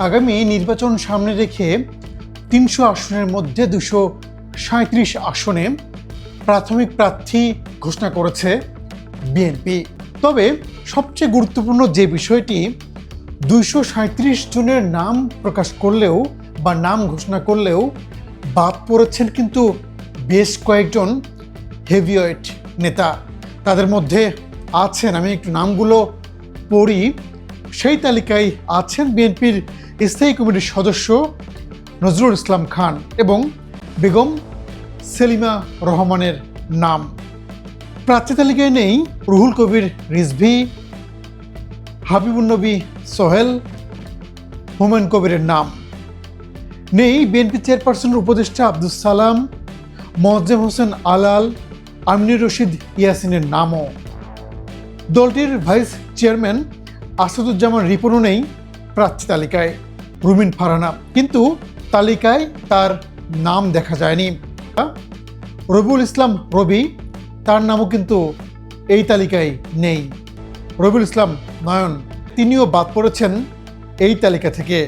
আগামী নির্বাচন সামনে রেখে ৩০০ আসনের মধ্যে ২৩৭ আসনে প্রাথমিক প্রার্থী ঘোষণা করেছে বিএনপি। তবে সবচেয়ে গুরুত্বপূর্ণ যে বিষয়টি, ২৩৭ জনের নাম প্রকাশ করলেও বা নাম ঘোষণা করলেও বাদ পড়েছেন কিন্তু বেশ কয়েকজন হেভিওয়েট নেতা। তাদের মধ্যে আছেন, আমি একটু নামগুলো পড়ি, সেই তালিকায় আছেন বিএনপির স্থায়ী কমিটির সদস্য নজরুল ইসলাম খান এবং বেগম সেলিমা রহমানের নাম। প্রার্থী তালিকায় নেই রুহুল কবির রিজভী, হাবিবুন্নবী সোহেল, হুমায়ুন কবিরের নাম। নেই বিএনপি চেয়ারপারসনের উপদেষ্টা আব্দুস সালাম, মোয়াজ্জেম হোসেন আলাল, আমিনুর রশিদ ইয়াসিনের নামও। দলটির ভাইস চেয়ারম্যান আসাদুজ্জামান রিপনও নেই প্রার্থী তালিকায়। রুমিন ফারহানা কিন্তু তালিকায় তার নাম দেখা যায়নি। রবিউল ইসলাম রবি, তার নামও কিন্তু এই তালিকায় নেই। রবিউল ইসলাম নয়ন, তিনিও বাদ পড়েছেন এই তালিকা থেকে।